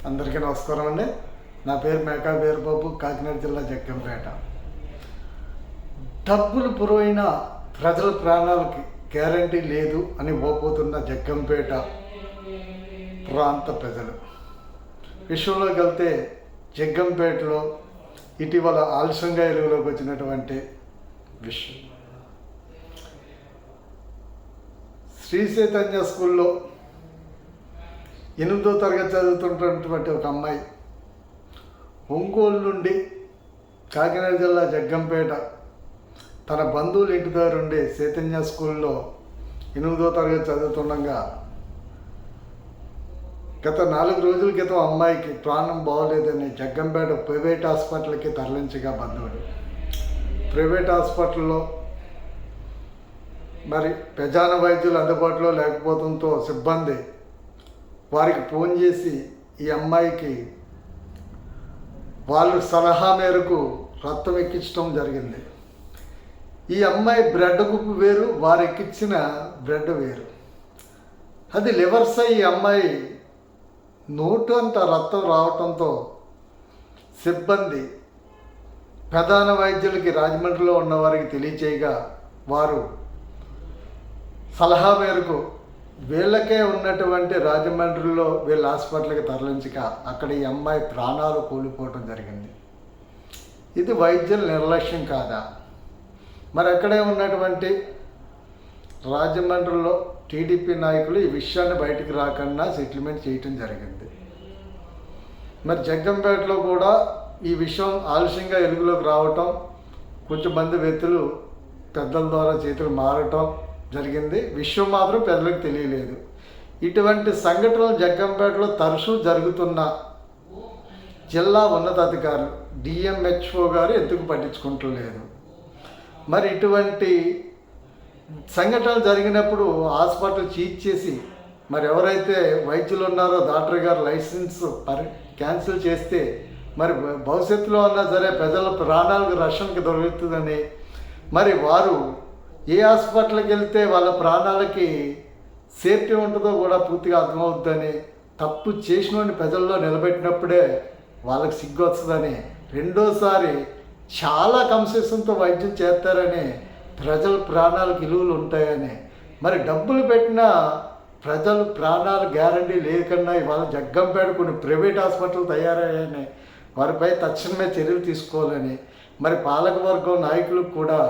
అందరికీ నమస్కారం అండి. నా పేరు మేకా వీరబాబు, కాకినాడ జిల్లా జగ్గంపేట. డబ్బులు పురోయిన ప్రజల ప్రాణాలకి గ్యారంటీ లేదు అని ఓపోతున్న జగ్గంపేట ప్రాంత ప్రజలు విషయంలోకి వెళ్తే, జగ్గంపేటలో ఇటీవల ఆలస్యంగా వెలుగులోకి వచ్చినటువంటి విషయం, శ్రీ చైతన్య స్కూల్లో 8వ తరగతి చదువుతున్నటువంటి ఒక అమ్మాయి ఒంగోలు నుండి కాకినాడ జిల్లా జగ్గంపేట తన బంధువుల ఇంటి దగ్గర ఉండి చైతన్య స్కూల్లో 8వ తరగతి చదువుతుండగా గత 4 రోజుల క్రితం అమ్మాయికి ప్రాణం బాగోలేదని జగ్గంపేట ప్రైవేట్ హాస్పిటల్కి తరలించగా బంధువులు ప్రైవేట్ హాస్పిటల్లో మరి ప్రధాన వైద్యులు అందుబాటులో లేకపోవడంతో సిబ్బంది వారికి ఫోన్ చేసి ఈ అమ్మాయికి వాళ్ళ సలహా మేరకు రక్తం ఎక్కించడం జరిగింది. ఈ అమ్మాయి బ్లడ్ గ్రూప్ వేరు, వారు ఎక్కించిన బ్లడ్ వేరు. అది లివర్స్ ఈ అమ్మాయి నోటు అంత రక్తం రావటంతో సిబ్బంది ప్రధాన వైద్యులకి రాజమండ్రిలో ఉన్నవారికి తెలియచేయగా వారు సలహా మేరకు వీళ్ళకే ఉన్నటువంటి రాజమండ్రిలో వీళ్ళ హాస్పిటల్కి తరలించక అక్కడ ఈ అమ్మాయి ప్రాణాలు కోల్పోవటం జరిగింది. ఇది వైద్యుల నిర్లక్ష్యం కాదా? మరి అక్కడే ఉన్నటువంటి రాజమండ్రిలో టీడీపీ నాయకులు ఈ విషయాన్ని బయటికి రాకుండా సెటిల్మెంట్ చేయటం జరిగింది. మరి జగ్గంపేటలో కూడా ఈ విషయం ఆలస్యంగా వెలుగులోకి రావటం, కొంచెం మంది వ్యక్తులు పెద్దల ద్వారా చేతులు మారటం జరిగింది. విషయం మాత్రం పెద్దలకు తెలియలేదు. ఇటువంటి సంఘటనలు జగ్గంపేటలో తరచూ జరుగుతున్న జిల్లా ఉన్నతాధికారులు డిఎంహెచ్ఓ గారు ఎందుకు పట్టించుకుంటలేదు? మరి ఇటువంటి సంఘటనలు జరిగినప్పుడు హాస్పిటల్ చీజ్ చేసి మరి ఎవరైతే వైద్యులు ఉన్నారో డాక్టర్ గారు లైసెన్స్ క్యాన్సిల్ చేస్తే మరి భవిష్యత్తులో ఉన్నా సరే ప్రజల ప్రాణాలకు రక్షణకి దొరుకుతుందని, మరి వారు ఏ హాస్పిటల్కి వెళ్తే వాళ్ళ ప్రాణాలకి సేఫ్టీ ఉంటుందో కూడా పూర్తిగా అర్థమవుతుందని, తప్పు చేసినోని ప్రజల్లో నిలబెట్టినప్పుడే వాళ్ళకి సిగ్గు వస్తుందని, రెండోసారి చాలా కన్సెషన్తో వైద్యం చేస్తారని, ప్రజల ప్రాణాలకు విలువలు ఉంటాయని, మరి డబ్బులు పెట్టిన ప్రజలు ప్రాణాలు గ్యారంటీ లేకుండా ఇవాళ జగ్గంపేట కొన్ని ప్రైవేట్ హాస్పిటల్ తయారయ్యాయని వారిపై తక్షణమే చర్యలు తీసుకోవాలని, మరి పాలకవర్గం నాయకులకు కూడా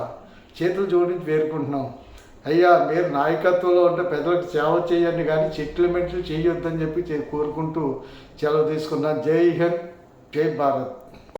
చేతులు జోడించి వేరుకుంటున్నాం. అయ్యా, మీరు నాయకత్వంలో ఉంటే ప్రజలకు సేవ చేయండి కానీ సెటిల్మెంట్లు చేయొద్దని చెప్పి కోరుకుంటూ సెలవు తీసుకున్నాను. జై హింద్, జై భారత్.